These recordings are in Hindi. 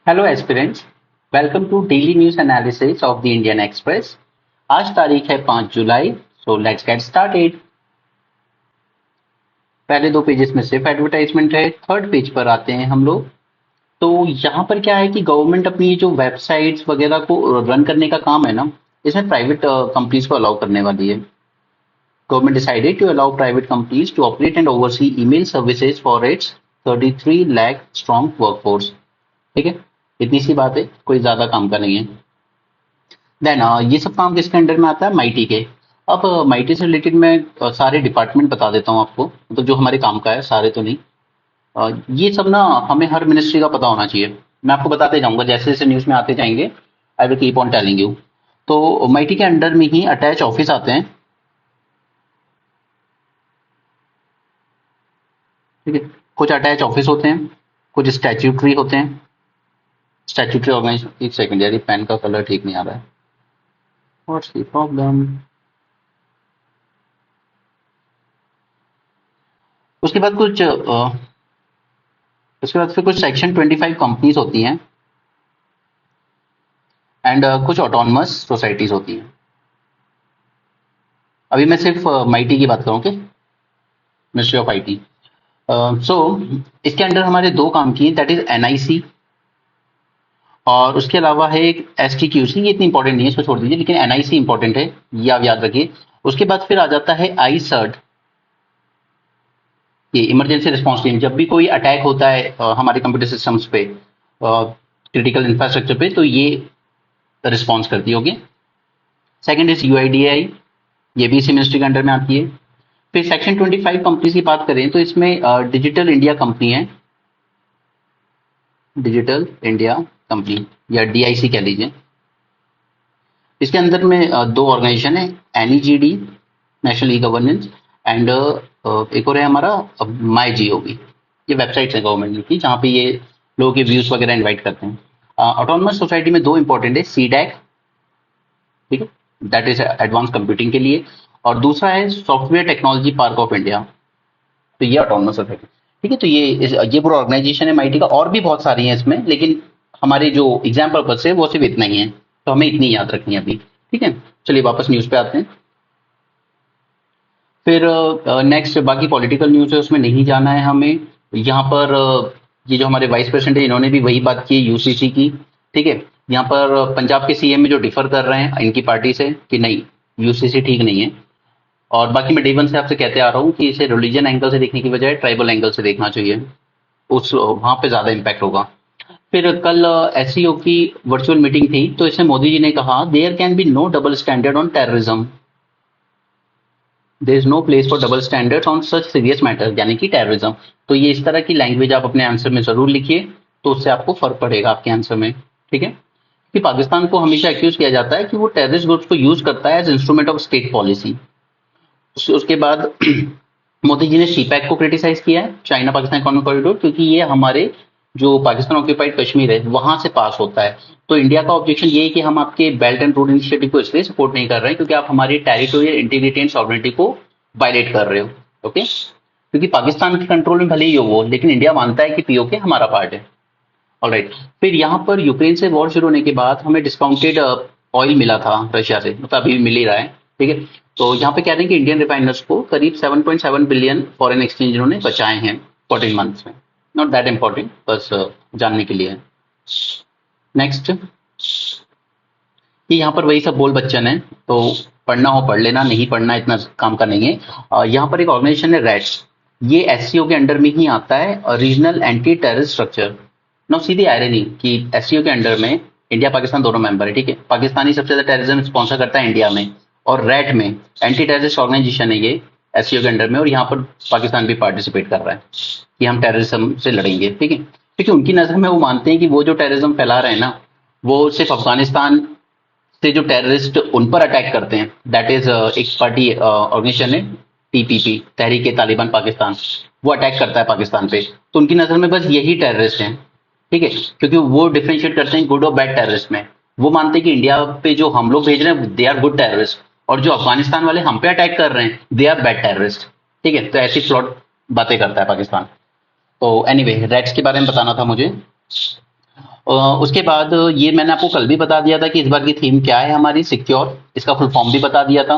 Hello aspirants, welcome to daily news analysis of the Indian Express. आज तारीख है 5 जुलाई। So let's get started. पहले दो पेजेस में सिर्फ एडवर्टाइजमेंट है, थर्ड पेज पर आते हैं हम लोग। तो यहाँ पर क्या है कि गवर्नमेंट अपनी जो वेबसाइट्स वगैरह को रन करने का काम है ना, इसमें प्राइवेट कंपनीज को अलाउ करने वाली है। Government decided to allow private companies to operate and oversee email services for its 33 lakh strong workforce. ठीक है, इतनी सी बात है, कोई ज्यादा काम का नहीं है। देन ये सब काम किसके अंडर में आता है? माइटी के। अब माइटी से रिलेटेड मैं सारे डिपार्टमेंट बता देता हूँ आपको, मतलब जो हमारे काम का है, सारे तो नहीं। ये सब ना हमें हर मिनिस्ट्री का पता होना चाहिए। मैं आपको बताते जाऊंगा जैसे जैसे न्यूज में आते जाएंगे। I will keep on telling you. तो माइटी के अंडर में ही अटैच ऑफिस आते हैं। ठीक है, कुछ अटैच ऑफिस होते हैं, कुछ स्टैट्यूटरी होते हैं। स्टैट्यूटरी ऑर्गेनाइजेशन, एक सेकंड यार, ये पेन का कलर ठीक नहीं आ रहा है। What's the problem? उसके बाद कुछ उसके बाद फिर कुछ सेक्शन 25 कंपनीज होती हैं एंड कुछ ऑटोनमस सोसाइटीज होती हैं। अभी मैं सिर्फ माइटी की बात करूं कि मिनिस्ट्री ऑफ आईटी। सो इसके अंडर हमारे दो काम किए, दैट इज एनआईसी और उसके अलावा है एक एसटीक्यूसी। ये इतनी इंपॉर्टेंट नहीं है, इसको छोड़ दीजिए, लेकिन एनआईसी इंपॉर्टेंट है, ये आप याद रखिए। उसके बाद फिर आ जाता है आई सर्ट, ये इमरजेंसी रिस्पांस टीम। जब भी कोई अटैक होता है हमारे कंप्यूटर सिस्टम्स पे, क्रिटिकल इंफ्रास्ट्रक्चर पे, तो ये रिस्पॉन्स करती होगी। सेकंड इज यूआईडीआई, ये भी इसी मिनिस्ट्री के अंडर में आती है। फिर सेक्शन 25 कंपनीज की बात करें तो इसमें डिजिटल इंडिया कंपनी है, डिजिटल इंडिया कंपनी या डीआईसी कह लीजिए। इसके अंदर में दो ऑर्गेनाइजेशन है, एनईजीडी नेशनल ई गवर्नेंस एंड एक और है हमारा माई जीओवी। ये वेबसाइट्स है गवर्नमेंट की जहाँ पे ये लोगों के व्यूज वगैरह इनवाइट करते हैं। ऑटोनमस सोसाइटी में दो इंपॉर्टेंट है, सीडैक, ठीक है, दैट इज एडवांस कंप्यूटिंग के लिए, और दूसरा है software technology park of India. तो ये ऑटोनमस सोसाइटी। ठीक है, तो ये पूरा ऑर्गेनाइजेशन है माइटी का, और भी बहुत सारी हैं इसमें, लेकिन हमारे जो एग्जाम पर्पज से वो सिर्फ इतना ही है, तो हमें इतनी याद रखनी है अभी। ठीक है, चलिए वापस न्यूज पे आते हैं। फिर नेक्स्ट बाकी पॉलिटिकल न्यूज है, उसमें नहीं जाना है हमें। यहाँ पर ये जो हमारे वाइस प्रेसिडेंट है, इन्होंने भी वही बात की यूसीसी की। ठीक है, यहाँ पर पंजाब के सीएम में जो डिफर कर रहे हैं इनकी पार्टी से कि नहीं, यूसीसी ठीक नहीं है। और बाकी मैं डे वन से आपसे कहते आ रहा हूँ कि इसे रिलीजन एंगल से देखने की बजाय ट्राइबल एंगल से देखना चाहिए, उस वहां पे ज्यादा इम्पैक्ट होगा। फिर कल एससीओ की वर्चुअल मीटिंग थी, तो इसमें मोदी जी ने कहा there can be no double standard on terrorism, there is no place for double standards on such serious matter, यानी कि टेररिज्म। तो ये इस तरह की लैंग्वेज आप अपने आंसर में जरूर लिखिए, तो उससे आपको फर्क पड़ेगा आपके आंसर में। ठीक है, कि पाकिस्तान को हमेशा एक्यूज किया जाता है कि वो टेररिस्ट ग्रुप्स को यूज करता है as instrument of state policy. उसके बाद मोदी जी ने सीपैक को क्रिटिसाइज किया है, चाइना पाकिस्तान इकोनॉमिक कॉरिडोर, क्योंकि ये हमारे जो पाकिस्तान ऑक्यूपाइड कश्मीर है वहां से पास होता है। तो इंडिया का ऑब्जेक्शन ये है कि हम आपके बेल्ट एंड रोड इनिशिएटिव को इसलिए सपोर्ट नहीं कर रहे हैं क्योंकि आप हमारी टेरिटोरियल इंटीग्रिटी एंड सॉवरेनिटी को वायलेट कर रहे हो। ओके, क्योंकि पाकिस्तान के कंट्रोल में भले ही हो वो, लेकिन इंडिया मानता है कि पीओके हमारा पार्ट है। ऑलराइट, फिर यहाँ पर यूक्रेन से वॉर शुरू होने के बाद हमें डिस्काउंटेड ऑयल मिला था रशिया से, मतलब अभी भी मिल ही रहा है। ठीक है, तो यहाँ पे कह रहे हैं कि इंडियन रिफाइनर्स को करीब 7.7 बिलियन फॉरेन एक्सचेंज इन्होंने बचाए हैं 14 मंथ्स में। नॉट दैट इंपॉर्टेंट, बस जानने के लिए। नेक्स्ट, कि यहाँ पर वही सब बोल बच्चन है, तो पढ़ना हो पढ़ लेना, नहीं पढ़ना इतना काम का नहीं है। यहाँ पर एक ऑर्गेनाइजेशन है रैट्स, ये एससीओ के अंडर में ही आता है, regional anti terrorist structure. Now सीधी आयरनी कि एससीओ के अंडर में इंडिया पाकिस्तान दोनों मेंबर है। ठीक है, पाकिस्तानी सबसे ज्यादा टेररिज्म स्पॉन्सर करता है इंडिया में, और रैट में एंटी टेररिस्ट ऑर्गेनाइजेशन है ये एससीओ के अंडर में, और यहाँ पर पाकिस्तान भी पार्टिसिपेट कर रहा है कि हम टेररिज्म से लड़ेंगे। ठीक है, क्योंकि उनकी नजर में वो मानते हैं कि वो जो टेररिज्म फैला रहे हैं ना, वो सिर्फ अफगानिस्तान से जो टेररिस्ट उन पर अटैक करते हैं, दैट इज एक पार्टी ऑर्गेनाइजेशन है टीपीपी, तहरीक ए तालिबान पाकिस्तान, वो अटैक करता है पाकिस्तान पे, तो उनकी नजर में बस यही टेररिस्ट हैं। ठीक है, क्योंकि वो डिफरेंशिएट करते हैं गुड और बैड टेररिस्ट में। वो मानते हैं कि इंडिया पे जो हम लोग भेज रहे हैं दे आर गुड टेररिस्ट, और जो अफगानिस्तान वाले हम पे अटैक कर रहे हैं दे आर बैड टेररिस्ट। ठीक है, तो ऐसी फ्लॉट बातें करता है पाकिस्तान। तो एनीवे, रेड्स के बारे में बताना था मुझे। उसके बाद ये मैंने आपको कल भी बता दिया था कि इस बार की थीम क्या है हमारी, सिक्योर, इसका फुल फॉर्म भी बता दिया था।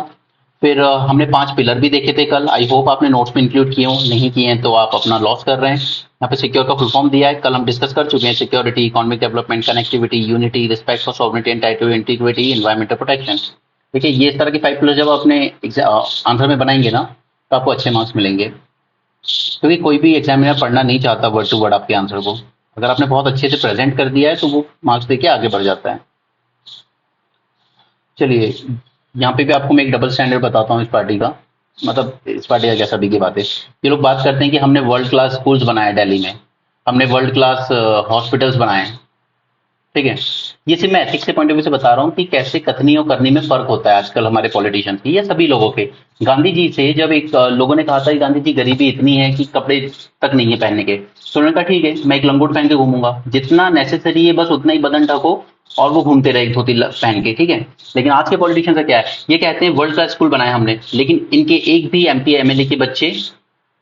फिर हमने 5 पिलर भी देखे थे कल, आई होप आपने नोट्स में इंक्लूड किए हों, नहीं किए हैं तो आप अपना लॉस कर रहे हैं। यहाँ पे सिक्योर का फुल फॉर्म दिया है, कल हम डिस्कस कर चुके हैं, security, economic development, connectivity, unity, respect for sovereignty and territorial integrity, environmental protection. देखिए ये इस तरह के 5 पिलर जब अपने आंसर में बनाएंगे ना तो आपको अच्छे मार्क्स मिलेंगे, क्योंकि कोई भी एग्जामिनर पढ़ना नहीं चाहता वर्ड टू वर्ड आपके आंसर को। अगर आपने बहुत अच्छे से प्रेजेंट कर दिया है तो वो मार्क्स देके आगे बढ़ जाता है। चलिए यहाँ पे भी आपको मैं एक डबल स्टैंडर्ड बताता हूँ इस पार्टी का, मतलब इस पार्टी का क्या, सभी की बात है। ये लोग बात करते हैं कि हमने वर्ल्ड क्लास स्कूल्स बनाए दिल्ली में, हमने वर्ल्ड क्लास हॉस्पिटल्स बनाए, ठीक है। ये सिर्फ मैं एथिक्स के पॉइंट ऑफ व्यू से बता रहा हूँ कि कैसे कथनी और करनी में फर्क होता है आजकल हमारे पॉलिटिशियंस की या सभी लोगों के। गांधी जी से जब एक लोगों ने कहा था कि गांधी जी गरीबी इतनी है कि कपड़े तक नहीं है पहनने के, तो उन्होंने कहा ठीक है मैं एक लंगोट पहन के घूमूंगा, जितना नेसेसरी है बस उतना ही बदन ढको, और वो घूमते रहे धोती पहन के, ठीक है। लेकिन आज के पॉलिटिशियंस का क्या है, ये कहते हैं वर्ल्ड क्लास स्कूल बनाए हमने, लेकिन इनके एक भी एमपी एमएलए के बच्चे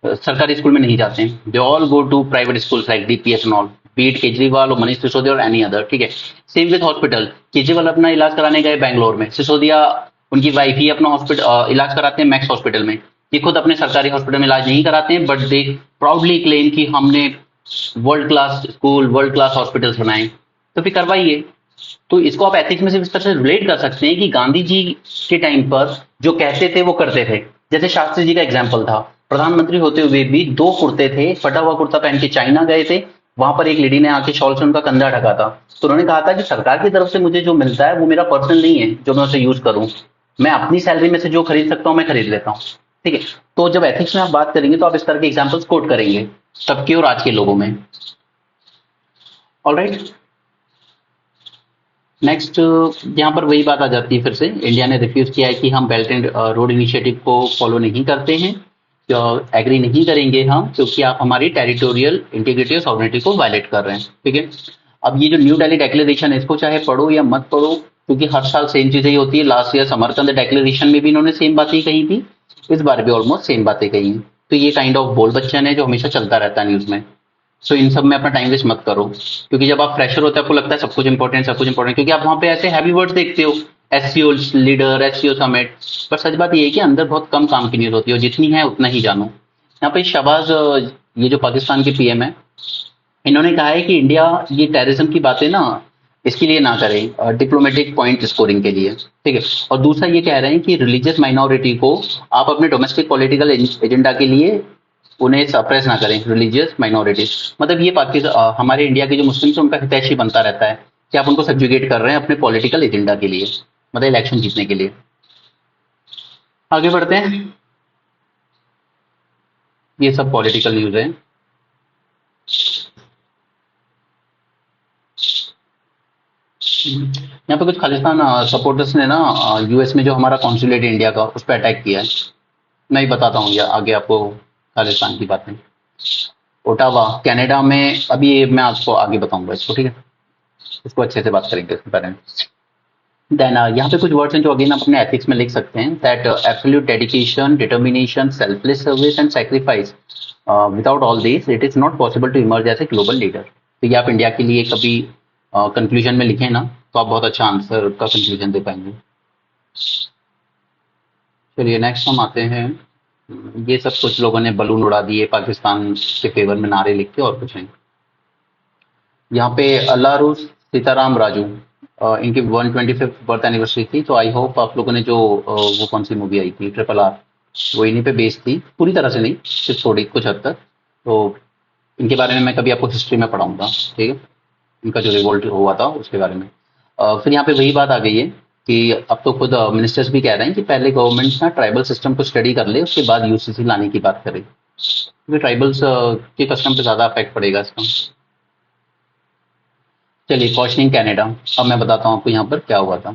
सरकारी स्कूल में नहीं जाते हैं, they all go to private schools like DPS and all, beat Kejriwal और मनीष सिसोदिया और एनी अदर, ठीक है। सेम विद हॉस्पिटल, केजरीवाल अपना इलाज कराने गए बैंगलोर में, सिसोदिया उनकी वाइफ ही अपना हॉस्पिटल इलाज कराते हैं मैक्स हॉस्पिटल में। ये खुद अपने सरकारी हॉस्पिटल में इलाज नहीं कराते हैं, बट दे प्राउडली क्लेम कि हमने world class school, world class hospitals बनाए, तो फिर करवाइए। तो इसको आप एथिक्स में से इस तरह से रिलेट कर सकते हैं कि गांधी जी के टाइम पर जो कहते थे वो करते थे। जैसे शास्त्री जी का एग्जाम्पल था, प्रधानमंत्री होते हुए भी 2 कुर्ते थे, फटा हुआ कुर्ता पहन के चाइना गए थे, वहां पर एक लेडी ने आके शॉल से उनका कंधा ढका था, तो उन्होंने कहा था कि सरकार की तरफ से मुझे जो मिलता है वो मेरा पर्सनल नहीं है जो मैं उसे यूज करूं, मैं अपनी सैलरी में से जो खरीद सकता हूं मैं खरीद लेता हूं, ठीक है। तो जब एथिक्स में आप बात करेंगे तो आप इस तरह के एग्जाम्पल्स कोट करेंगे तब के और आज के लोगों में। ऑलराइट, नेक्स्ट यहाँ पर वही बात आ जाती है, फिर से इंडिया ने रिफ्यूज किया है कि हम बेल्ट एंड रोड इनिशिएटिव को फॉलो नहीं करते हैं, एग्री नहीं करेंगे हम, क्योंकि आप हमारी टेरिटोरियल इंटीग्रिटी और सॉवरेनिटी को वायलेट कर रहे हैं, ठीक है। अब ये जो न्यू दिल्ली डिक्लेरेशन है इसको चाहे पढ़ो या मत पढ़ो, क्योंकि हर साल सेम चीजें ही होती है। लास्ट ईयर समरकंद डिक्लेरेशन में भी इन्होंने सेम बातें कही थी, इस बार भी ऑलमोस्ट सेम बातें कही हैं। तो ये काइंड ऑफ बोल बच्चन है जो हमेशा चलता रहता है न्यूज में। सो इन सब में अपना टाइम वेस्ट मत करो, क्योंकि जब आप फ्रेशर होते हैं आपको लगता है सब कुछ इंपॉर्टेंट, सब कुछ इंपॉर्टेंट, क्योंकि आप वहां पे ऐसे हैवी वर्ड्स देखते हो, एससीओ लीडर, एससीओ समिट, पर सच बात ये है कि अंदर बहुत कम काम की न्यूज होती है, और जितनी है उतना ही जानो। यहाँ पे शहबाज ये जो पाकिस्तान के पीएम है, इन्होंने कहा है कि इंडिया ये टेररिज्म की बातें ना इसके लिए ना करें, डिप्लोमेटिक पॉइंट स्कोरिंग के लिए, ठीक है। और दूसरा ये कह रहे हैं कि रिलीजियस माइनॉरिटी को आप अपने डोमेस्टिक पॉलिटिकल एजेंडा के लिए उन्हें सप्रेस ना करें, रिलीजियस माइनॉरिटीज। मतलब ये पाकिस्तान हमारे इंडिया के जो मुस्लिम्स हैं उनका हितैषी बनता रहता है कि आप उनको सब्जुगेट कर रहे हैं अपने पॉलिटिकल एजेंडा के लिए, मतलब इलेक्शन जीतने के लिए। आगे बढ़ते हैं, ये सब पॉलिटिकल न्यूज है। यहाँ पे कुछ खालिस्तान सपोर्टर्स ने ना यूएस में जो हमारा कॉन्सुलेट इंडिया का उस पर अटैक किया है। मैं ही बताता हूँ या आगे आपको खालिस्तान की बातें। ओटावा कनाडा में, अभी ये मैं आपको आगे बताऊंगा इसको, ठीक है, इसको अच्छे से बात करेंगे इसके बारे में। देन यहाँ पे कुछ वर्ड्स हैं जो अगेन आप अपने एथिक्स में लिख सकते हैं, that absolute dedication, determination, selfless service and sacrifice, without all this it is not possible to emerge as a global leader. तो ये आप इंडिया के लिए कभी कंक्लूजन में लिखें ना तो आप बहुत अच्छा आंसर का कंक्लूजन दे पाएंगे। चलिए नेक्स्ट हम आते हैं, ये सब कुछ लोगों ने बलून उड़ा दिए पाकिस्तान के फेवर में नारे लिख के, और कुछ नहीं। यहाँ पे अल्लारू सीताराम राजू, इनकी 125th बर्थ एनिवर्सरी थी, तो आई होप आप लोगों ने जो वो कौन सी मूवी आई थी RRR, वो इन्हीं पे बेस्ड थी, पूरी तरह से नहीं, सिर्फ थोड़ी कुछ हद तक। तो इनके बारे में मैं कभी आपको हिस्ट्री में पढ़ाऊंगा, ठीक है, इनका जो रिवोल्ट हुआ था उसके बारे में। फिर यहाँ पे वही बात आ गई है कि अब तो खुद मिनिस्टर्स भी कह रहे हैं कि पहले गवर्नमेंट ना ट्राइबल सिस्टम को स्टडी कर ले, उसके बाद यूसीसी लाने की बात करे, क्योंकि ट्राइबल्स के कस्टम पे ज़्यादा अफेक्ट पड़ेगा इसका। चलिए क्वेश्चनिंग कनाडा, अब मैं बताता हूँ आपको यहाँ पर क्या हुआ था।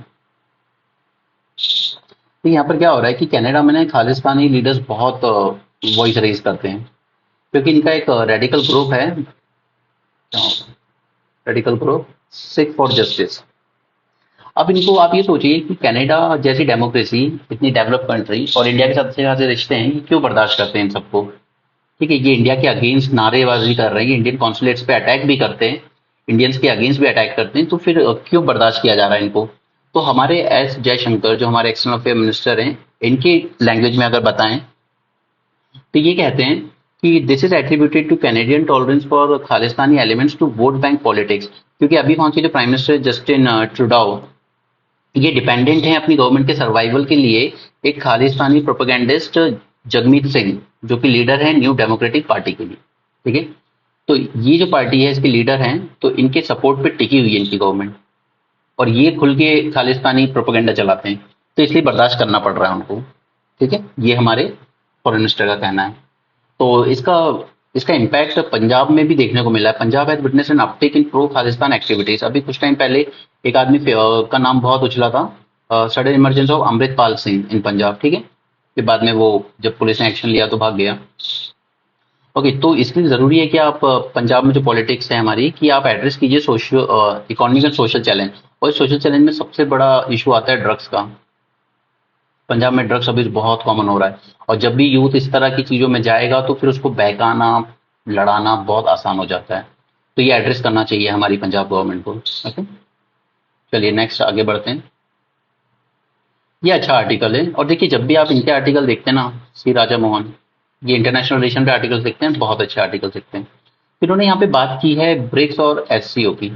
तो यहाँ पर क्या हो रहा है कि कनाडा में ना खालिस्तानी लीडर्स बहुत वॉइस रेज करते हैं, क्योंकि इनका एक रेडिकल ग्रुप है, radical group Sikh for justice. अब इनको आप ये सोचिए कि कनाडा जैसी डेमोक्रेसी, इतनी डेवलप कंट्री, और इंडिया के साथ अच्छे खासे रिश्ते हैं, ये क्यों बर्दाश्त करते हैं इन सबको, ठीक है। ये इंडिया के अगेंस्ट नारेबाजी कर रहे हैं, इंडियन कॉन्सुलेट्स पे अटैक भी करते हैं, इंडियंस के अगेंस्ट भी अटैक करते हैं, तो फिर क्यों बर्दाश्त किया जा रहा है इनको? तो हमारे एस जयशंकर जो हमारे एक्सटर्नल अफेयर मिनिस्टर हैं, इनकी लैंग्वेज में अगर बताएं तो ये कहते हैं कि this is attributed to Canadian tolerance for Khalistani elements to vote bank politics. क्योंकि अभी वहां के जो प्राइम मिनिस्टर जस्टिन ट्रूडो, ये डिपेंडेंट हैं अपनी गवर्नमेंट के सर्वाइवल के लिए एक खालिस्तानी प्रोपेगेंडिस्ट जगमीत सिंह, जो कि लीडर है न्यू डेमोक्रेटिक पार्टी के लिए। ठीक है, तो ये जो पार्टी है इसके लीडर हैं, तो इनके सपोर्ट पे टिकी हुई है इनकी गवर्नमेंट, और ये खुल के खालिस्तानी प्रोपेगेंडा चलाते हैं, तो इसलिए बर्दाश्त करना पड़ रहा है उनको। ठीक है, ये हमारे फॉरेन मिनिस्टर का कहना है। तो इसका इसका इम्पैक्ट पंजाब में भी देखने को मिला है। Punjab has witness an uptake in pro Khalistan activities. अभी कुछ टाइम पहले एक आदमी का नाम बहुत उछला था, sudden emergence of Amritpal Singh in Punjab. ठीक है, फिर बाद में वो जब पुलिस ने एक्शन लिया तो भाग गया। ओके, तो इसलिए जरूरी है कि आप पंजाब में जो पॉलिटिक्स है हमारी, कि आप एड्रेस कीजिए social economic and social challenge. और सोशल चैलेंज में सबसे बड़ा इशू आता है ड्रग्स का। पंजाब में ड्रग्स अभी बहुत कॉमन हो रहा है, और जब भी यूथ इस तरह की चीजों में जाएगा तो फिर उसको बहकाना, लड़ाना बहुत आसान हो जाता है। तो ये एड्रेस करना चाहिए हमारी पंजाब गवर्नमेंट को। ओके, चलिए नेक्स्ट आगे बढ़ते हैं। ये अच्छा आर्टिकल है, और देखिए जब भी आप इनके आर्टिकल देखते हैं ना, सी राजा मोहन, ये इंटरनेशनल रिलेशन पे आर्टिकल देखते हैं, बहुत अच्छे आर्टिकल देखते हैं। फिर उन्होंने यहाँ पे बात की है ब्रिक्स और एससीओ की।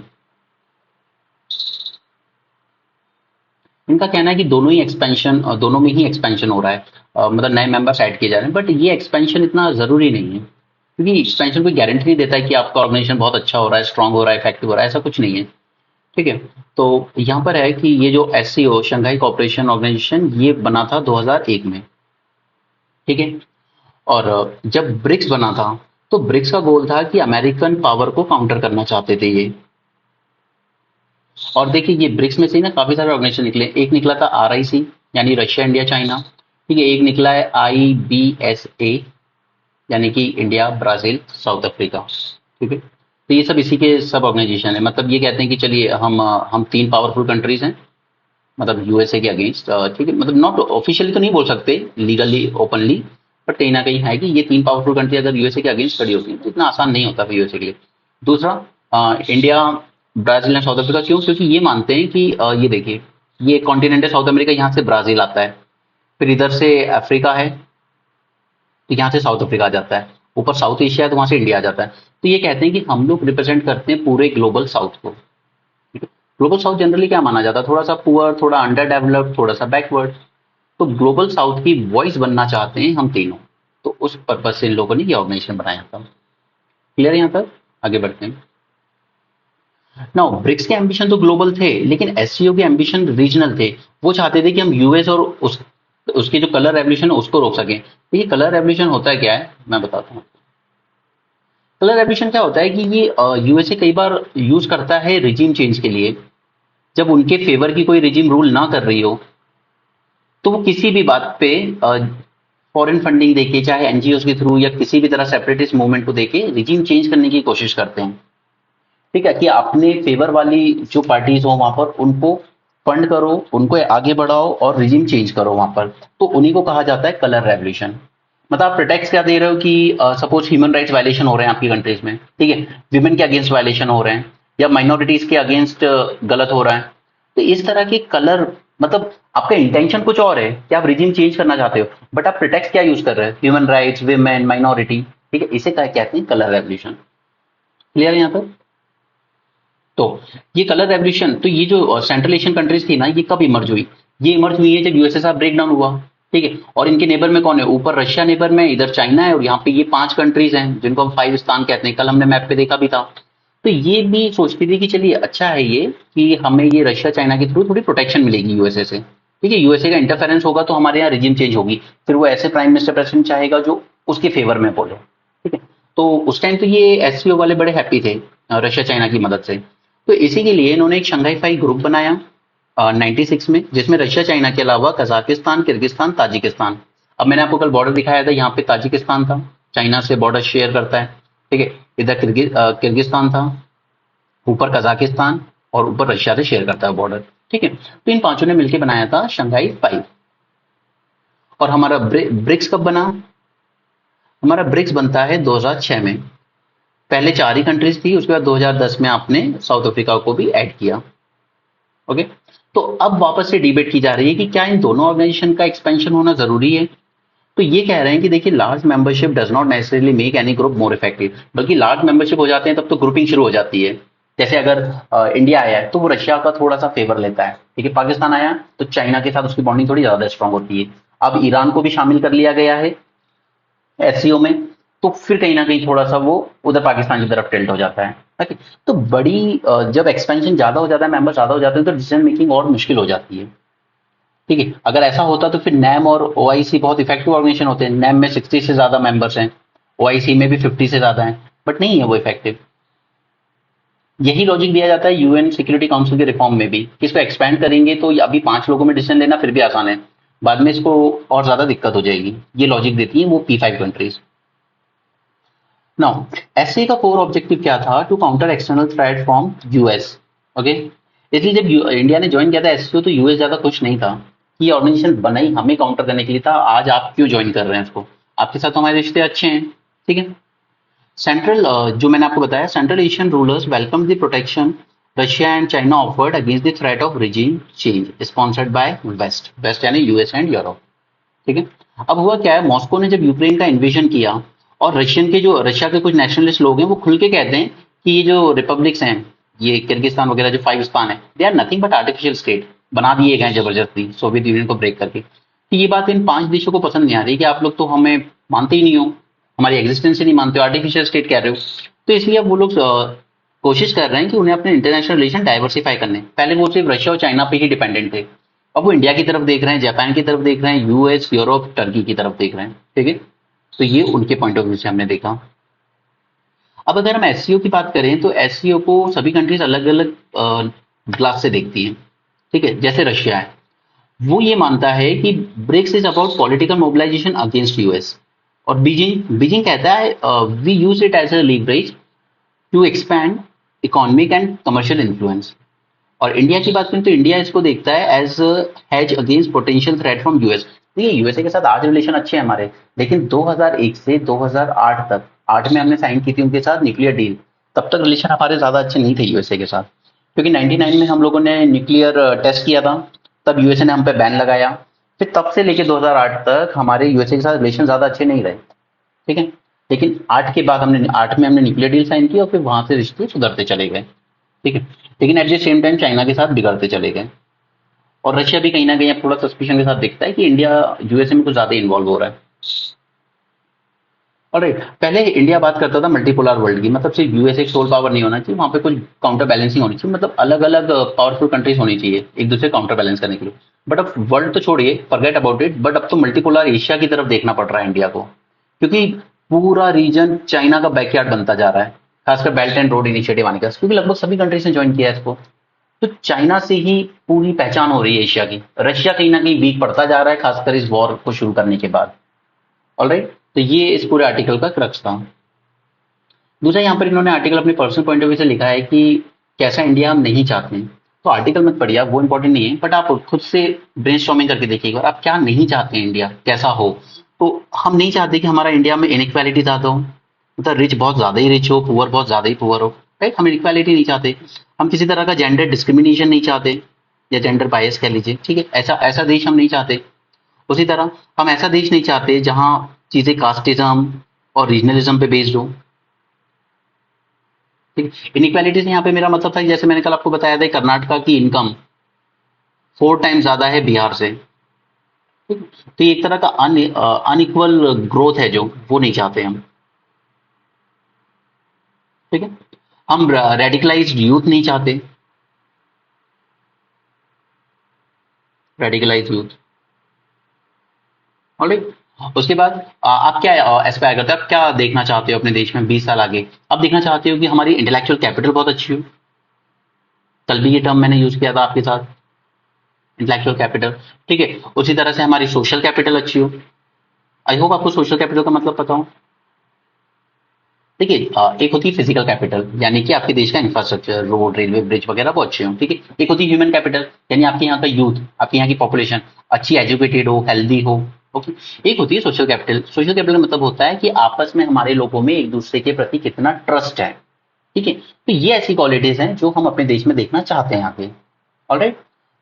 इनका कहना है कि दोनों ही एक्सपेंशन, दोनों में ही एक्सपेंशन हो रहा है, मतलब नए मेंबर्स ऐड किए जा रहे हैं, बट ये एक्सपेंशन इतना जरूरी नहीं है, क्योंकि एक्सपेंशन कोई गारंटी नहीं देता है कि आपका ऑर्गेनाइजेशन बहुत अच्छा हो रहा है, स्ट्रांग हो रहा है, इफेक्टिव हो रहा है, ऐसा कुछ नहीं है। ठीक है, तो यहाँ पर है कि ये जो एससीओ शंघाई कोऑपरेशन ऑर्गेनाइजेशन, ये बना था 2001 में। ठीक है, और जब ब्रिक्स बना था तो ब्रिक्स का गोल था कि अमेरिकन पावर को काउंटर करना चाहते थे ये। और देखिए ये ब्रिक्स में से ना काफी सारे ऑर्गेनाइजेशन निकले। एक निकला था आरआईसी, यानी रशिया इंडिया चाइना। ठीक है, एक निकला है आईबीएसए, यानी कि इंडिया ब्राजील साउथ अफ्रीका। ठीक है, तो ये सब इसी के सब ऑर्गेनाइजेशन है। मतलब ये कहते हैं कि चलिए हम तीन पावरफुल कंट्रीज हैं, मतलब यूएसए के अगेंस्ट। ठीक है, मतलब नॉट ऑफिशियली तो नहीं बोल सकते, लीगली ओपनली, बट कहीं ना कहीं है कि ये तीन पावरफुल कंट्री अगर यूएसए के अगेंस्ट खड़ी होती है तो इतना आसान नहीं होता फिर यूएसए के लिए। दूसरा, India Brazil and south Africa. क्यों? क्योंकि ये मानते हैं कि ये देखिए, ये कॉन्टिनेंट है साउथ अमेरिका, यहाँ से ब्राजील आता है, फिर इधर से अफ्रीका है तो यहाँ से साउथ अफ्रीका आ जाता है, ऊपर साउथ एशिया है तो वहां से इंडिया आ जाता है। तो ये कहते हैं कि हम लोग रिप्रेजेंट करते हैं पूरे ग्लोबल साउथ को। ग्लोबल साउथ जनरली क्या माना जाता है? थोड़ा सा पुअर, थोड़ा अंडर डेवलप्ड, थोड़ा सा बैकवर्ड। तो ग्लोबल साउथ की वॉइस बनना चाहते हैं हम तीनों। तो उस पर्पज से इन लोगों ने ये ऑर्गेनाइजेशन बनाया था। क्लियर है यहाँ तक? आगे बढ़ते हैं। नाउ ब्रिक्स के एम्बिशन तो ग्लोबल थे, लेकिन एससीओ के एम्बिशन रीजनल थे। वो चाहते थे कि हम यूएस और उसके जो कलर रेवल्यूशन है उसको रोक सकें। तो ये कलर रेवल्यूशन होता है क्या है, मैं बताता हूँ। कलर रेवल्यूशन क्या होता है कि ये यूएसए कई बार यूज करता है रिजीम चेंज के लिए। जब उनके फेवर की कोई रिजीम रूल ना कर रही हो, तो वो किसी भी बात पे फॉरेन फंडिंग देके, चाहे एनजीओ के थ्रू या किसी भी तरह सेपरेटिस्ट मूवमेंट को देके रिजीम चेंज करने की कोशिश करते हैं। ठीक है, कि अपने फेवर वाली जो पार्टीज हो वहां पर उनको फंड करो, उनको आगे बढ़ाओ और रिजीम चेंज करो वहां पर। तो उन्हीं को कहा जाता है कलर रेवल्यूशन। मतलब आप प्रोटेक्ट क्या दे रहे हो कि सपोज ह्यूमन राइट्स वायलेशन हो रहे हैं आपकी कंट्रीज में, ठीक है, विमेन के अगेंस्ट वायलेशन हो रहे हैं, या माइनॉरिटीज के अगेंस्ट गलत हो रहा है। तो इस तरह के कलर, मतलब आपका इंटेंशन कुछ और है कि आप रिजीम चेंज करना चाहते हो, बट आप प्रोटेक्ट क्या यूज कर रहे हो? Human rights, women, minority. ठीक है, इसे क्या कहते हैं? Colour revolution. क्लियर है यहाँ पर? तो ये कलर रेवल्यूशन, तो ये जो सेंट्रल एशियन कंट्रीज थी ना, ये कब इमर्ज हुई? ये इमर्ज हुई है जब यूएसएसआर ब्रेक डाउन हुआ। ठीक है, और इनके नेबर में कौन है? ऊपर रशिया नेबर में, इधर चाइना है, और यहाँ पे ये 5 कंट्रीज हैं जिनको हम 5 स्थान कहते हैं। कल हमने मैप पे देखा भी था। तो ये भी सोचती थी कि चलिए अच्छा है ये कि हमें ये रशिया चाइना के थ्रू थोड़ी प्रोटेक्शन मिलेगी यूएसए से। ठीक है, यूएसए का इंटरफेरेंस होगा तो हमारे यहाँ रिजीम चेंज होगी, फिर वो ऐसे प्राइम मिनिस्टर प्रेसिडेंट चाहेगा जो उसके फेवर में बोले। ठीक है, तो उस टाइम तो ये एससीओ वाले बड़े हैप्पी थे रशिया चाइना की मदद से। तो इसी के लिए इन्होंने एक शंघाई फाइव ग्रुप बनाया 96 में, जिसमें रशिया चाइना के अलावा कजाकिस्तान, किर्गिस्तान, ताजिकिस्तान। अब मैंने आपको कल बॉर्डर दिखाया था, यहाँ पे ताजिकिस्तान था, चाइना से बॉर्डर शेयर करता है। ठीक है, इधर किर्गिस्तान था, ऊपर कजाकिस्तान, और ऊपर रशिया से शेयर करता है बॉर्डर। ठीक है, तो इन पांचों ने मिलकर बनाया था शंघाई फाइव। और हमारा ब्रिक्स कब बना? हमारा ब्रिक्स बनता है 2006 में। पहले 4 ही कंट्रीज थी, उसके बाद 2010 में आपने साउथ अफ्रीका को भी ऐड किया। ओके, तो अब वापस से डिबेट की जा रही है कि क्या इन दोनों ऑर्गेनाइजेशन का एक्सपेंशन होना जरूरी है। तो ये कह रहे हैं कि देखिए, large membership does not necessarily make any group more effective, बल्कि लार्ज मेंबरशिप हो जाते हैं तब तो ग्रुपिंग शुरू हो जाती है। जैसे अगर इंडिया आया है तो वो रशिया का थोड़ा सा फेवर लेता है, ठीक है। पाकिस्तान आया तो चाइना के साथ उसकी बॉन्डिंग थोड़ी ज्यादा स्ट्रांग होती है। अब ईरान को भी शामिल कर लिया गया है एससीओ में, तो फिर कहीं ना कहीं थोड़ा सा वो उधर पाकिस्तान की तरफ टिल्ट हो जाता है। ओके, तो बड़ी जब एक्सपेंशन ज्यादा हो जाता है, मेंबर ज्यादा हो जाते हैं, तो डिसीजन मेकिंग और मुश्किल हो जाती है। ठीक है, अगर ऐसा होता तो फिर नैम और ओआईसी बहुत इफेक्टिव ऑर्गेनाइजेशन होते हैं। नैम में 60 से ज्यादा मेंबर्स हैं, ओआईसी में भी 50 से ज्यादा हैं, बट नहीं है वो इफेक्टिव। यही लॉजिक दिया जाता है यूएन सिक्योरिटी काउंसिल के रिफॉर्म में भी, कि इसको एक्सपैंड करेंगे तो अभी 5 लोगों में डिसीजन लेना फिर भी आसान है, बाद में इसको और ज्यादा दिक्कत हो जाएगी। ये लॉजिक देती है वो P5 कंट्रीज। नाउ, एससी का कोर ऑब्जेक्टिव क्या था? To counter external threat from US. Okay, इसलिए जब इंडिया ने ज्वाइन किया था एससीओ, तो यूएस ज्यादा खुश नहीं था कि ये ऑर्गेनाइजेशन बनाई हमें काउंटर करने के लिए था, आज आप क्यों ज्वाइन कर रहे हैं इसको, आपके साथ तो हमारे रिश्ते अच्छे हैं। ठीक है, सेंट्रल जो मैंने आपको बताया, Central Asian rulers welcome the protection Russia and China offered against the threat of regime change sponsored by west. West यानी यूएस एंड यूरोप। ठीक है, अब हुआ क्या है, मॉस्को ने जब यूक्रेन का इन्वेजन किया, और रशिया के कुछ नेशनलिस्ट लोग हैं वो खुल के कहते हैं कि ये जो रिपब्लिक्स हैं, ये किर्गिस्तान वगैरह जो 5 स्थान है, they are nothing but artificial state, बना दिए गए जबरदस्ती सोवियत यूनियन को ब्रेक करके। तो ये बात इन 5 देशों को पसंद नहीं आ रही कि आप लोग तो हमें मानते ही नहीं हो, हमारी एग्जिस्टेंस ही नहीं मानते हो, आर्टिफिशियल स्टेट कह रहे हो। तो इसलिए अब वो लोग कोशिश कर रहे हैं कि उन्हें अपने इंटरनेशनल रिलेशन डाइवर्सिफाई करने। पहले वो सिर्फ रशिया और चाइना पे ही डिपेंडेंट थे, अब वो इंडिया की तरफ देख रहे हैं, जापान की तरफ देख रहे हैं, यूएस, यूरोप, टर्की की तरफ देख रहे हैं। ठीक है, तो ये उनके पॉइंट ऑफ व्यू से हमने देखा। अब अगर हम एससीओ की बात करें तो एससीओ को सभी कंट्रीज अलग अलग ग्लास से देखती हैं। ठीक है, जैसे रशिया है, वो ये मानता है कि BRICS is about political mobilisation against US, और बीजिंग बीजिंग कहता है we use it as a leverage to expand economic and commercial influence. और इंडिया की बात करें तो इंडिया इसको देखता है as hedge against potential threat from US. देखिए, यूएसए के साथ आज रिलेशन अच्छे हैं हमारे, लेकिन 2001 से 2008 तक, 8 में हमने साइन की थी उनके साथ न्यूक्लियर डील, तब तक रिलेशन हमारे ज्यादा अच्छे नहीं थे यूएसए के साथ, क्योंकि 99 में हम लोगों ने न्यूक्लियर टेस्ट किया था, तब यूएसए ने हम पे बैन लगाया। फिर तब से लेके 2008 तक हमारे यूएसए के साथ रिलेशन ज्यादा अच्छे नहीं रहे। ठीक है, लेकिन 8 के बाद हमने 8 में हमने न्यूक्लियर डील साइन की और फिर वहां से रिश्ते सुधरते चले गए। ठीक है, लेकिन at the same time China के साथ बिगड़ते चले गए, और रशिया भी कहीं ना कहीं अब थोड़ा सस्पिशन के साथ दिखता है कि इंडिया यूएसए में कुछ ज्यादा इन्वॉल्व हो रहा है। और पहले इंडिया बात करता था मल्टीपोलर वर्ल्ड की, मतलब सिर्फ यूएसए सोल पावर नहीं होना चाहिए, वहां पे कुछ काउंटर बैलेंसिंग होनी चाहिए, मतलब अलग अलग पावरफुल कंट्रीज होनी चाहिए एक दूसरे काउंटर बैलेंस करने के लिए। बट अब वर्ल्ड तो छोड़िए, फॉरगेट अबाउट इट, बट अब तो मल्टीपोलर एशिया की तरफ देखना पड़ रहा है इंडिया को, क्योंकि पूरा रीजन चाइना का बैकयार्ड बनता जा रहा है, खासकर बेल्ट एंड रोड इनिशिएटिव आने का, क्योंकि लगभग सभी कंट्रीज ने ज्वाइन किया है इसको। तो चाइना से ही पूरी पहचान हो रही है एशिया की, रशिया कहीं ना कहीं वीक पड़ता जा रहा है, खासकर इस वॉर को शुरू करने के बाद। ऑलराइट, तो ये इस पूरे आर्टिकल का क्रक्स था। दूसरा, यहाँ पर इन्होंने आर्टिकल अपने पर्सनल पॉइंट ऑफ व्यू से लिखा है कि कैसा इंडिया हम नहीं चाहते हैं। तो आर्टिकल मत पढ़िए, वो इंपॉर्टेंट नहीं है, बट आप खुद से ब्रेनस्टॉर्मिंग करके देखिएगा और आप क्या नहीं चाहते हैं इंडिया कैसा हो। तो हम नहीं चाहते कि हमारा इंडिया में इनइक्वालिटी ज्यादा हो, मतलब रिच बहुत ज्यादा ही रिच हो, पुअर बहुत ज्यादा ही पुअर हो। राइट, हम इनइक्वालिटी नहीं चाहते, हम किसी तरह का जेंडर डिस्क्रिमिनेशन नहीं चाहते, या जेंडर बायस कह लीजिए। ठीक है, ऐसा ऐसा देश हम नहीं चाहते। उसी तरह हम ऐसा देश नहीं चाहते जहां चीजें कास्टिज्म और रीजनलिज्म पे बेस्ड हो। ठीक है, इनइक्वालिटी से यहाँ पे मेरा मतलब था कि जैसे मैंने कल आपको बताया था, कर्नाटका की इनकम 4 टाइम ज्यादा है बिहार से। ठीक है? तो ये एक तरह का अनइक्वल ग्रोथ है जो वो नहीं चाहते हम। ठीक है, हम रेडिकलाइज्ड यूथ नहीं चाहते, रेडिकलाइज यूथ। ऑलराइट, उसके बाद आप क्या एस्पायर करते हो, आप क्या देखना चाहते हो अपने देश में 20 साल आगे? आप देखना चाहते हो कि हमारी इंटेलेक्चुअल कैपिटल बहुत अच्छी हो, कल भी ये टर्म मैंने यूज किया था आपके साथ, इंटेलेक्चुअल कैपिटल। ठीक है, उसी तरह से हमारी सोशल कैपिटल अच्छी हो। आई होप आपको सोशल कैपिटल का मतलब पता हो। देखिए, एक होती है फिजिकल कैपिटल, यानी कि आपके देश का इंफ्रास्ट्रक्चर, रोड, रेलवे, ब्रिज वगैरह बहुत अच्छे हो। ठीक है, एक होती है ह्यूमन कैपिटल, यानी आपके यहाँ का यूथ, आपके यहाँ की पॉपुलेशन अच्छी एजुकेटेड हो, हेल्दी हो। ओके। एक होती है सोशल कैपिटल। सोशल कैपिटल का मतलब होता है कि आपस में हमारे लोगों में एक दूसरे के प्रति कितना ट्रस्ट है। ठीक है, तो ये ऐसी क्वालिटीज हैं जो हम अपने देश में देखना चाहते हैं आगे। ऑलराइट।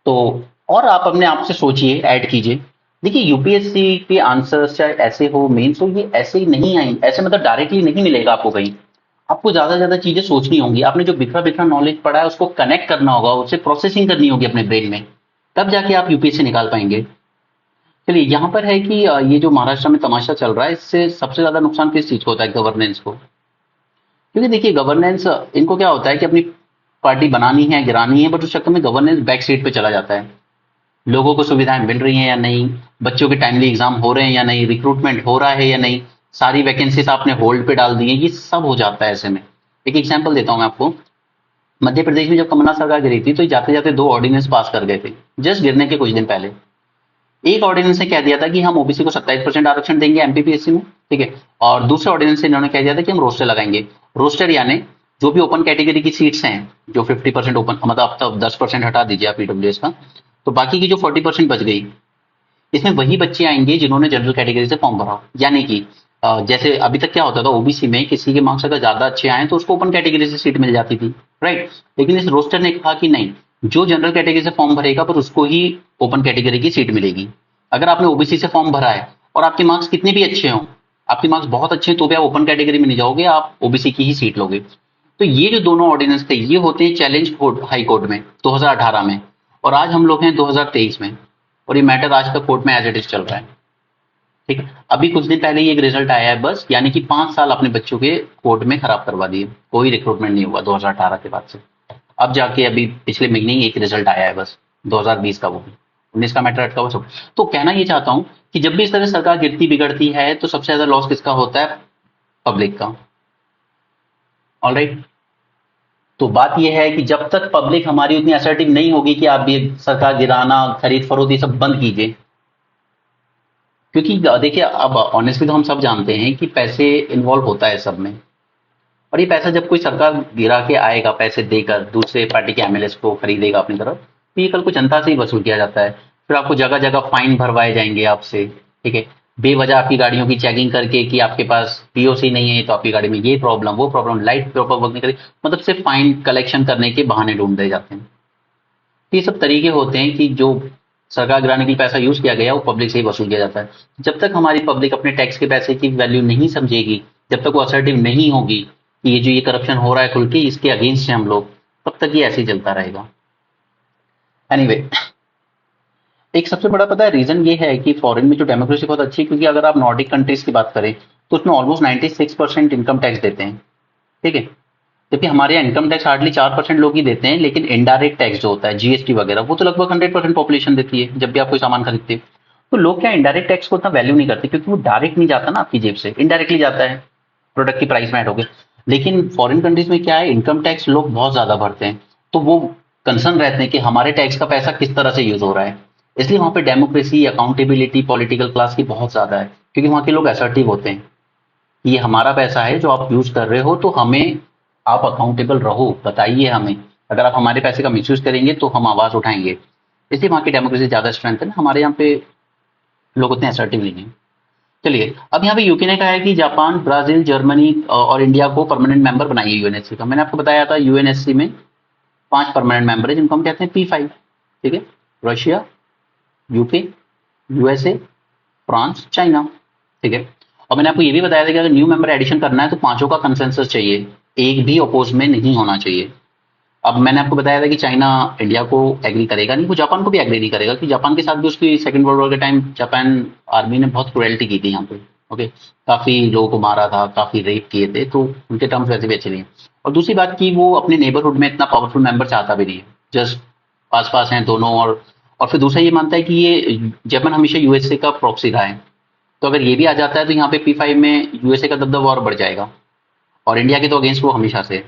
तो और आप अपने आप से सोचिए, ऐड कीजिए। देखिए यूपीएससी के आंसर्स चाहे ऐसे हो, मेंस हो, ये ऐसे ही नहीं आई, ऐसे मतलब डायरेक्टली नहीं मिलेगा आपको कहीं। आपको ज्यादा से ज्यादा चीजें सोचनी होंगी, आपने जो बिखरा बिखरा नॉलेज पढ़ा है उसको कनेक्ट करना होगा, उसे प्रोसेसिंग करनी होगी अपने ब्रेन में, तब जाके आप यूपीएससी निकाल पाएंगे। चलिए यहाँ पर है कि ये जो महाराष्ट्र में तमाशा चल रहा है, इससे सबसे ज्यादा नुकसान किस चीज को होता है? गवर्नेंस को। क्योंकि देखिए गवर्नेंस, इनको क्या होता है कि अपनी पार्टी बनानी है, गिरानी है, बट उस चक्कर में गवर्नेंस बैक सीट पे चला जाता है। लोगों को सुविधाएं मिल रही हैं या नहीं, बच्चों के टाइमली एग्जाम हो रहे हैं या नहीं, रिक्रूटमेंट हो रहा है या नहीं, सारी वैकेंसीज आपने होल्ड पे डाल दी है, ये सब हो जाता है ऐसे में। एक एग्जाम्पल देता हूं मैं आपको। मध्य प्रदेश में जब कमलनाथ सरकार गिरी थी तो जाते जाते दो ऑर्डिनेंस पास कर गए थे, जस्ट गिरने के कुछ दिन पहले। एक ऑर्डिनेंस ने कह दिया था कि हम ओबीसी को 27% आरक्षण देंगे एमपीपीएससी में, ठीक है। और दूसरे ऑर्डिनेंस से इन्होंने कह दिया था कि हम रोस्टर लगाएंगे। रोस्टर यानी जो भी ओपन कैटेगरी की सीट्स हैं, जो 50% ओपन, मतलब अब तक 10% हटा दीजिए आप ईडब्ल्यूएस का, तो बाकी की जो 40% बच गई, इसमें वही बच्चे आएंगे जिन्होंने जनरल कैटेगरी से फॉर्म भरा। यानी कि जैसे अभी तक क्या होता था, ओबीसी में किसी के मार्क्स अगर ज्यादा अच्छे आए तो उसको ओपन कैटेगरी से सीट मिल जाती थी, राइट। लेकिन इस रोस्टर ने कहा कि नहीं, जो जनरल कैटेगरी से फॉर्म भरेगा पर उसको ही ओपन कैटेगरी की सीट मिलेगी। अगर आपने ओबीसी से फॉर्म भरा है और आपके मार्क्स कितने भी अच्छे हों, आपके मार्क्स बहुत अच्छे हैं तो भी आप ओपन कैटेगरी में नहीं जाओगे, आप ओबीसी की ही सीट लोगे। तो ये जो दोनों ऑर्डिनेंस थे ये होते हैं चैलेंज कोर्ट, हाई कोर्ट में 2018 में, और आज हम लोग हैं 2023 में, और ये मैटर आज तक कोर्ट में एज इट इज चल रहा है। ठीक है, अभी कुछ दिन पहले ही एक रिजल्ट आया है बस, यानी कि 5 साल अपने बच्चों के कोर्ट में खराब करवा दिए, कोई रिक्रूटमेंट नहीं हुआ 2018 के बाद से। अब जाके अभी पिछले महीने ही एक रिजल्ट आया है बस, 2020 का, वो भी 19 का मैटर अटका हुआ सब। तो कहना ये चाहता हूं कि जब भी इस तरह सरकार गिरती बिगड़ती है तो सबसे ज्यादा लॉस किसका होता है? पब्लिक का। ऑलराइट। तो बात यह है कि जब तक पब्लिक हमारी उतनी असर्टिव नहीं होगी कि आप ये सरकार गिराना, खरीद फरोख्त, ये सब बंद कीजिए। क्योंकि देखिए अब ऑनेस्टली तो हम सब जानते हैं कि पैसे इन्वॉल्व होता है सब में, और ये पैसा जब कोई सरकार गिरा के आएगा पैसे देकर, दूसरे पार्टी के एमएलएस को खरीदेगा अपनी तरफ, तो ये कल को जनता से ही वसूल किया जाता है। फिर आपको जगह जगह फाइन भरवाए जाएंगे आपसे, ठीक है। बेवजह आपकी गाड़ियों की चेकिंग करके कि आपके पास पीओसी नहीं है तो आपकी गाड़ी में ये प्रॉब्लम वो प्रॉब्लम, लाइट प्रॉपर वर्क नहीं करी, मतलब सिर्फ फाइन कलेक्शन करने के बहाने ढूंढ जाते हैं। ये सब तरीके होते हैं कि जो सरकार गिराने के लिए पैसा यूज किया गया वो पब्लिक से ही वसूल किया जाता है। जब तक हमारी पब्लिक अपने टैक्स के पैसे की वैल्यू नहीं समझेगी, जब तक वो असर्टिव नहीं होगी कि ये जो ये करप्शन हो रहा है खुल के, इसके अगेंस्ट हैं हम लोग, तब तक ये ऐसे ही चलता रहेगा। एनीवे anyway, एक सबसे बड़ा पता है रीजन ये है कि फॉरेन में जो डेमोक्रेसी बहुत अच्छी है, क्योंकि अगर आप नॉर्डिक कंट्रीज की बात करें तो उसमें ऑलमोस्ट 96% इनकम टैक्स देते हैं, ठीक है। जबकि हमारे यहाँ इनकम टैक्स हार्डली 4% लोग ही देते हैं, लेकिन इनडायरेक्ट टैक्स जो होता है जीएसटी वगैरह, वो तो लगभग 100% पॉपुलेशन देती है जब भी आप कोई सामान खरीदते हैं। तो लोग क्या इनडायरेक्ट टैक्स को उतना वैल्यू नहीं करते, क्योंकि वो डायरेक्ट नहीं जाता ना आपकी जेब से, इनडायरेक्टली जाता है, प्रोडक्ट की प्राइस में ऐड हो गया। लेकिन फॉरेन कंट्रीज में क्या है, इनकम टैक्स लोग बहुत ज्यादा भरते हैं, तो वो कंसर्न रहते हैं कि हमारे टैक्स का पैसा किस तरह से यूज हो रहा है। इसलिए वहां पे डेमोक्रेसी, अकाउंटेबिलिटी पॉलिटिकल क्लास की बहुत ज्यादा है, क्योंकि वहां के लोग असर्टिव होते हैं कि ये हमारा पैसा है जो आप यूज कर रहे हो, तो हमें आप अकाउंटेबल रहो, बताइए हमें। अगर आप हमारे पैसे का मिसयूज करेंगे तो हम आवाज उठाएंगे। इसलिए वहां की डेमोक्रेसी ज्यादा स्ट्रेंथ है, हमारे यहाँ पे लोग उतने असर्टिव नहीं है। चलिए अब यहाँ पे यूके ने कहा है कि जापान, ब्राजील, जर्मनी और इंडिया को परमानेंट मेंबर बनाइए यूएनएससी का। मैंने आपको बताया था यूएनएससी में 5 परमानेंट मेंबर है जिनको हम कहते हैं P5, ठीक है। Russia, UK, USA, France, China, ठीक है। और मैंने आपको ये भी बताया था कि अगर न्यू मेंबर एडिशन करना है तो पांचों का कंसेंसस चाहिए, एक भी अपोज में नहीं होना चाहिए। अब मैंने आपको बताया था कि चाइना इंडिया को एग्री करेगा नहीं, वो जापान को भी एग्री नहीं करेगा, कि जापान के साथ भी उसकी सेकंड वर्ल्ड वॉर के टाइम जापान आर्मी ने बहुत क्रुएल्टी की थी यहाँ पे, ओके। काफी लोगों को मारा था, काफी रेप किए थे, तो उनके टर्म्स वैसे भी अच्छे नहीं है। और दूसरी बात की वो अपने नेबरहुड में इतना पावरफुल मेंबर चाहता भी नहीं है, जस्ट पास पास हैं दोनों। और फिर दूसरा ये मानता है कि ये जापान हमेशा यूएसए का प्रॉक्सी रहा है, तो अगर ये भी आ जाता है तो यहाँ पे P5 में यूएसए का दबदबा और बढ़ जाएगा, और इंडिया के तो अगेंस्ट वो हमेशा से।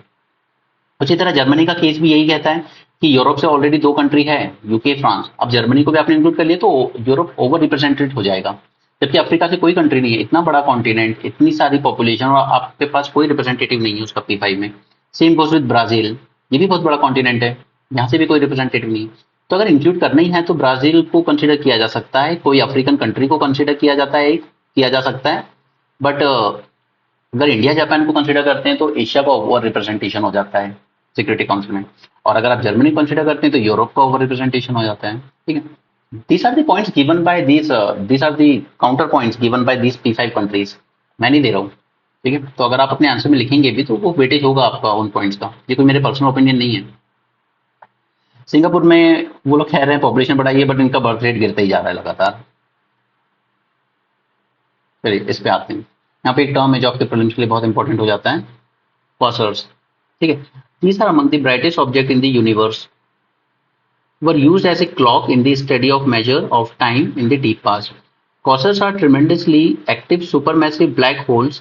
उसी तरह जर्मनी का केस भी यही कहता है कि यूरोप से ऑलरेडी 2 कंट्री है, यूके, फ्रांस, अब जर्मनी को भी आपने इंक्लूड कर लिया तो यूरोप ओवर रिप्रेजेंटेड हो जाएगा। जबकि अफ्रीका से कोई कंट्री नहीं है, इतना बड़ा कॉन्टिनेंट, इतनी सारी पॉपुलेशन, और आपके पास कोई रिप्रेजेंटेटिव नहीं है उसका P5 में। सेम गोज विद ब्राजील, ये भी बहुत बड़ा कॉन्टिनेंट है, यहाँ से भी कोई रिप्रेजेंटेटिव नहीं है। तो अगर इंक्लूड करना ही है तो ब्राजील को कंसिडर किया जा सकता है, कोई अफ्रीकन कंट्री को कंसिडर किया जाता है, किया जा सकता है। बट अगर इंडिया जापान को कंसिडर करते हैं तो एशिया का ओवर रिप्रेजेंटेशन हो जाता है सिक्योरिटी काउंसिल में। और अगर आप जर्मनी कंसिडर करते हैं तो यूरोप का ओवर रिप्रेजेंटेशन हो जाता है। ठीक है, these are the points given by these are the counter points given by these P5 countries. मैं नहीं दे रहा हूँ। ठीक है, तो अगर आप अपने आंसर में लिखेंगे भी तो वो वेटेज होगा आपका उन पॉइंट्स का, ये कोई मेरे पर्सनल ओपिनियन नहीं है। सिंगापुर में वो लोग कह रहे हैं पॉपुलेशन बढ़ाई है बट इनका बर्थ रेट गिरता ही जा रहा है लगातार। चलिए इस पे आते हैं। यहाँ पे एक टर्म है जो आपके प्रीलिम्स के लिए बहुत इंपॉर्टेंट हो जाता है, क्वासर्स। ठीक है, these are among the brightest object in the universe, were used as a clock in the study of measure of time in the deep past. Quasars are tremendously active supermassive black holes,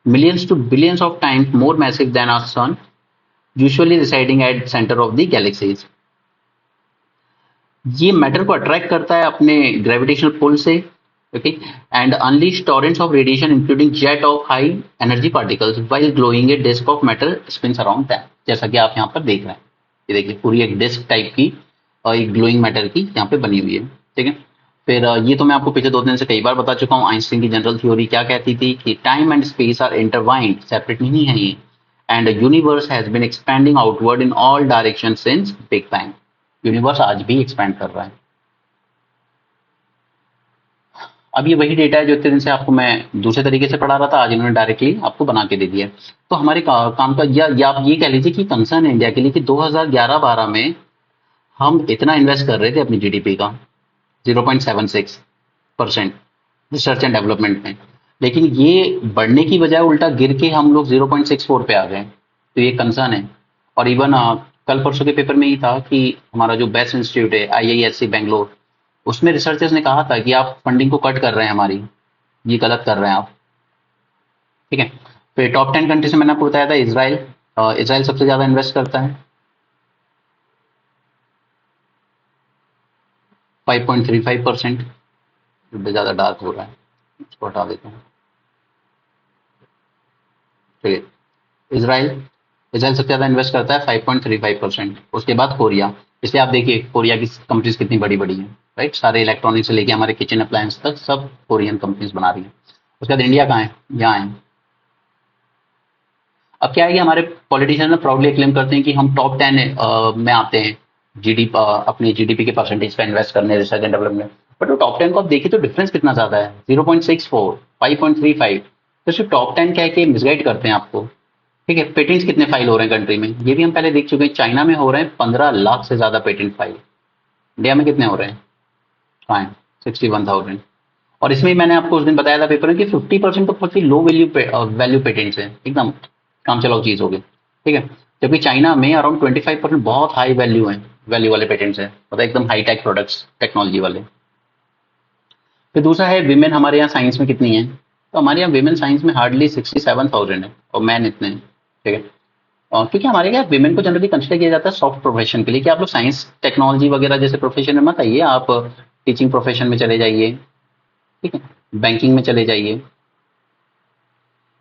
millions to billions of times more massive than our sun, usually residing at center of the galaxies. ये मैटर को अट्रैक्ट करता है अपने ग्रेविटेशनल पुल से, okay, and unleash torrents of radiation including jet of high energy particles while glowing a disc of matter spins around that. जैसा कि आप यहाँ पर देख रहे हैं, ये देखिए पूरी एक डिस्क टाइप की और एक ग्लोइंग मैटर की यहाँ पे बनी हुई है। ठीक है, फिर ये तो मैं आपको पिछले 2 दिन से कई बार बता चुका हूँ, आइंस्टीन की जनरल थ्योरी क्या कहती थी कि time and space are intertwined, separate नहीं है ये, and universe has been expanding outward in all direction since big bang. Universe आज भी एक्सपैंड कर रहा है। अब ये वही डेटा है जो इतने दिन से आपको मैं दूसरे तरीके से पढ़ा रहा था, आज इन्होंने डायरेक्टली आपको बना के दे दिया। तो हमारे काम का या आप ये कह लीजिए कि कंसर्न है इंडिया के लिए कि 2011-12 में हम इतना इन्वेस्ट कर रहे थे अपनी जीडीपी का 0.76% रिसर्च एंड डेवलपमेंट में, लेकिन ये बढ़ने की बजाय उल्टा गिर के हम लोग 0.64 पे आ गए। तो ये कंसर्न है। और इवन कल परसों के पेपर में ही था कि हमारा जो बेस्ट इंस्टीट्यूट है IISc बेंगलोर, उसमें रिसर्चर्स ने कहा था कि आप फंडिंग को कट कर रहे हैं हमारी, ये गलत कर रहे हैं आप। ठीक है, फिर टॉप 10 कंट्री से मैंने आपको बताया था इसराइल, इसराइल सबसे ज्यादा इन्वेस्ट करता है 5.35%। ज्यादा डार्क हो रहा है, इसको हटा देता हूँ। ठीक है, इसराइल इसराइल सबसे ज्यादा इन्वेस्ट करता है 5.35%। उसके बाद कोरिया, इसलिए आप देखिए कोरिया की कंपनीज कितनी बड़ी बड़ी हैं, राइट, सारे इलेक्ट्रॉनिक से लेके हमारे किचन अप्लायंस तक सब कोरियन कंपनीज बना रही हैं। उसके बाद इंडिया कहाँ है, यहाँ है। अब क्या है कि हमारे पॉलिटिशियन ना प्राउडली क्लेम करते हैं कि हम टॉप 10 में आते हैं जीडीपी, अपनी जीडीपी के परसेंटेज पे इन्वेस्ट करने रिसर्च एंड डेवलपमेंट। बट वो टॉप 10 को आप देखिए तो डिफरेंस कितना ज्यादा है, 0.64, 5.35। तो सिर्फ टॉप 10 कह के मिसगाइड करते हैं आपको। ठीक है, पेटेंट्स कितने फाइल हो रहे हैं कंट्री में, ये भी हम पहले देख चुके हैं। चाइना में हो रहे हैं 15 लाख से ज्यादा पेटेंट फाइल, इंडिया में कितने हो रहे हैं, फाइन 61,000। और इसमें ही मैंने आपको उस दिन बताया था पेपर में कि 50% तो बहुत ही लो वैल्यू पेटेंट्स है, एकदम काम चलाओ चीज होगी। ठीक है, जबकि चाइना में अराउंड 25% बहुत हाई वैल्यू वाले पेटेंट्स है, मतलब एकदम हाई टेक प्रोडक्ट्स टेक्नोलॉजी वाले। फिर दूसरा है विमेन हमारे यहाँ साइंस में कितनी है, तो हमारे यहाँ विमेन साइंस में हार्डली 67,000 है और मैन इतने हैं। ठीक है, क्योंकि हमारे यहाँ विमेन को जनरली कंसिडर किया जाता है सॉफ्ट प्रोफेशन के लिए कि आप लोग साइंस टेक्नोलॉजी वगैरह जैसे प्रोफेशन में मत आइए, आप टीचिंग प्रोफेशन में चले जाइए, ठीक है, बैंकिंग में चले जाइए,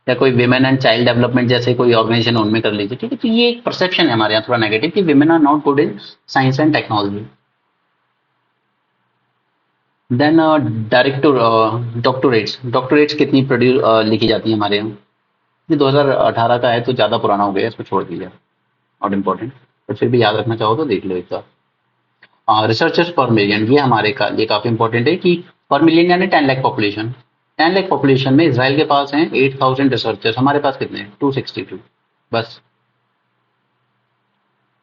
या कोई विमेन एंड चाइल्ड डेवलपमेंट जैसे कोई ऑर्गेनाइजेशन उनमें कर लीजिए। ठीक है, तो ये एक परसेप्शन है हमारे यहाँ थोड़ा नेगेटिव कि women are not good in science and technology. Then doctorates कितनी प्रोड्यूस लिखी जाती है हमारे यहाँ, ये 2018 का है तो ज़्यादा पुराना हो गया, इसको छोड़ दीजिए, नॉट इम्पोर्टेंट, बट फिर भी याद रखना चाहो तो देख लो एक बार। रिसर्चर्स पर मिलियन, ये हमारे का ये काफ़ी इंपॉर्टेंट है कि पर मिलियन यानी 10 लाख पॉपुलेशन, 10 लाख पॉपुलेशन में इसराइल के पास हैं 8,000 रिसर्चर्स, हमारे पास कितने हैं 262 बस।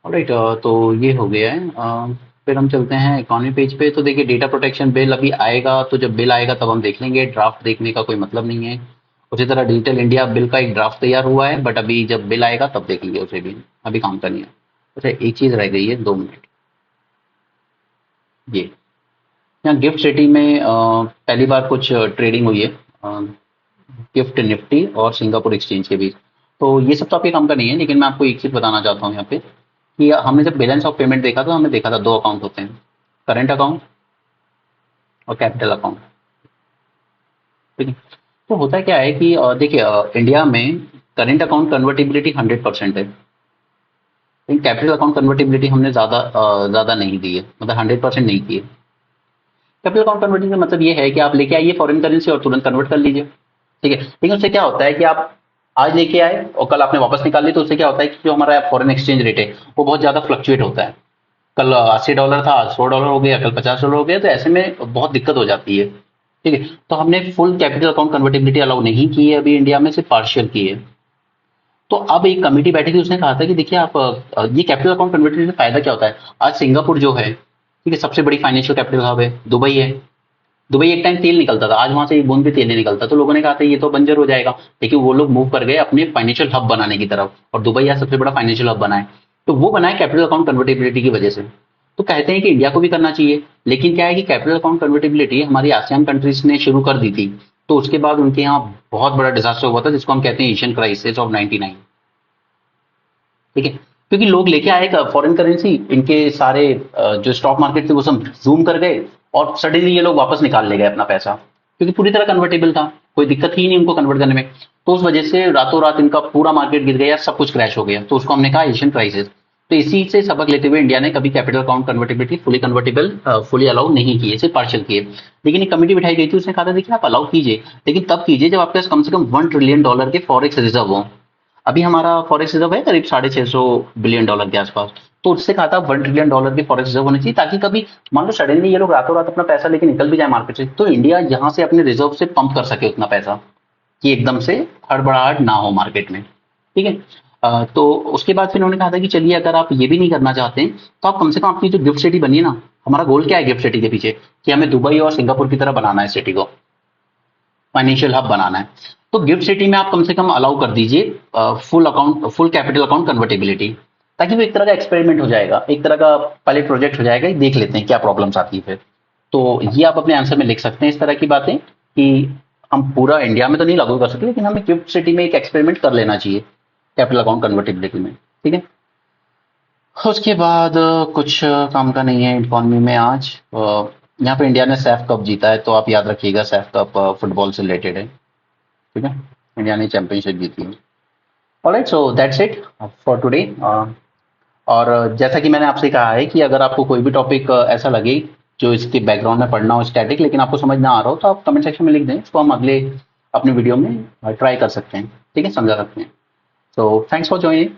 ऑलराइट, तो ये हो गया है। फिर हम चलते हैं इकोनॉमी पेज पे। तो देखिए डेटा प्रोटेक्शन बिल अभी आएगा, तो जब बिल आएगा तब हम देख लेंगे, ड्राफ्ट देखने का कोई मतलब नहीं है। उसी तरह डिजिटल इंडिया बिल का एक ड्राफ्ट तैयार हुआ है, बट अभी जब बिल आएगा तब देखेंगे उसे भी, अभी काम करनी है। अच्छा, एक चीज़ रह गई है, 2 मिनट, ये यहाँ गिफ्ट सिटी में पहली बार कुछ ट्रेडिंग हुई है गिफ्ट निफ्टी और सिंगापुर एक्सचेंज के बीच। तो ये सब तो आपके काम का नहीं है, लेकिन मैं आपको एक चीज़ बताना चाहता हूँ यहाँ पे कि हमने जब बैलेंस ऑफ पेमेंट देखा तो हमने देखा था 2 अकाउंट होते हैं, करंट अकाउंट और कैपिटल अकाउंट। ठीक है, तो होता क्या है कि देखिए इंडिया में करंट अकाउंट कन्वर्टिबिलिटी 100% है। लेकिन कैपिटल अकाउंट कन्वर्टिबिलिटी हमने ज़्यादा नहीं दी है, मतलब 100% नहीं की है। कैपिटल अकाउंट कन्वर्टिंग का मतलब ये है कि आप लेके आइए फॉरेन करेंसी और तुरंत कन्वर्ट कर लीजिए, ठीक है। लेकिन उससे क्या होता है कि आप आज लेके आए और कल आपने वापस निकाल ली, तो उससे क्या होता है कि जो हमारा फॉरेन एक्सचेंज रेट है वो बहुत ज़्यादा फ्लक्चुएट होता है। कल $80 था, आज $100 हो गया, कल $50 हो गया, तो ऐसे में बहुत दिक्कत हो जाती है, ठीक है। तो हमने full capital account convertibility allow नहीं की है अभी इंडिया में, सिर्फ पार्शियल की है। तो अब एक कमेटी बैठी थी, उसने कहा था कि देखिए आप ये कैपिटल अकाउंट कन्वर्टिबिलिटी में फायदा क्या होता है। आज सिंगापुर जो है, ठीक है, सबसे बड़ी फाइनेंशियल कैपिटल हब है। दुबई है, दुबई एक टाइम तेल निकलता था, आज वहां से एक बूंद भी तेल नहीं निकलता, तो लोगों ने कहा था ये तो बंजर हो जाएगा। लेकिन वो लोग मूव कर गए अपने फाइनेंशियल हब बनाने की तरफ, और दुबई आज सबसे बड़ा फाइनेंशियल हब बना है। तो वो बना है कैपिटल अकाउंट कन्वर्टिबिलिटी की वजह से। तो कहते हैं कि इंडिया को भी करना चाहिए, लेकिन क्या है कि कैपिटल अकाउंट कन्वर्टिबिलिटी हमारी आसियान कंट्रीज ने शुरू कर दी थी, तो उसके बाद उनके यहाँ बहुत बड़ा डिजास्टर हुआ था, जिसको हम कहते हैं एशियन क्राइसिस ऑफ 99, ठीक है। क्योंकि लोग लेके आए फॉरेन करेंसी, इनके सारे जो स्टॉक मार्केट थे वो सब जूम कर गए, और सडनली ये लोग वापस निकाल ले गए अपना पैसा, क्योंकि पूरी तरह कन्वर्टेबल था, कोई दिक्कत ही नहीं उनको कन्वर्ट करने में। तो उस वजह से रातों रात इनका पूरा मार्केट गिर गया, सब कुछ क्रैश हो गया, तो उसको हमने कहा एशियन क्राइसिस। तो इसी से सबक लेते हुए इंडिया ने कभी capital account convertibility fully convertible fully allow नहीं किए, सिर्फ पार्शियल किए। लेकिन एक कमेटी बिठाई गई थी, उसने कहा था देखिए आप अलाउ कीजिए, लेकिन तब कीजिए जब आपके पास कम से कम $1 ट्रिलियन के फॉरेक्स रिजर्व हो। अभी हमारा फॉरेक्स रिजर्व है करीब $650 बिलियन के आसपास। तो उससे कहा था $1 ट्रिलियन के फॉरेक्स रिजर्व होने चाहिए, ताकि कभी मान लो सडनली ये लोग रातों रात अपना पैसा लेके निकल भी जाए मार्केट से, तो इंडिया यहाँ से अपने रिजर्व से पंप कर सके उतना पैसा, कि एकदम से हड़बड़ाहट ना हो मार्केट में, ठीक है। तो उसके बाद फिर उन्होंने कहा था कि चलिए अगर आप ये भी नहीं करना चाहते हैं, तो आप कम से कम अपनी जो गिफ्ट सिटी बनी है ना, हमारा गोल क्या है गिफ्ट सिटी के पीछे, कि हमें दुबई और सिंगापुर की तरह बनाना है सिटी को, फाइनेंशियल हब बनाना है। तो गिफ्ट सिटी में आप कम से कम अलाउ कर दीजिए फुल कैपिटल अकाउंट कन्वर्टेबिलिटी, ताकि वो एक तरह का एक्सपेरिमेंट हो जाएगा, एक तरह का पायलट प्रोजेक्ट हो जाएगा, देख लेते हैं क्या प्रॉब्लम्स आती है फिर। तो ये आप अपने आंसर में लिख सकते हैं इस तरह की बातें, कि हम पूरा इंडिया में तो नहीं लागू कर सकते, लेकिन हमें गिफ्ट सिटी में एक एक्सपेरिमेंट कर लेना चाहिए कैपिटल अकाउंट कन्वर्टेबिलिटी में, ठीक है। उसके बाद कुछ काम का नहीं है इकोनॉमी में आज। यहाँ पे इंडिया ने सैफ कप जीता है, तो आप याद रखिएगा सैफ कप फुटबॉल से रिलेटेड है, ठीक है। इंडिया ने चैंपियनशिप जीती है। Alright, so that's it for today. और जैसा कि मैंने आपसे कहा है कि अगर आपको कोई भी टॉपिक ऐसा लगे जो इसके बैकग्राउंड में पढ़ना हो स्टैटिक, लेकिन आपको समझ ना आ रहा हो, तो आप कमेंट सेक्शन में लिख दें, इसको हम अगले अपने वीडियो में ट्राई कर सकते हैं, ठीक है, समझा सकते हैं। So thanks for joining.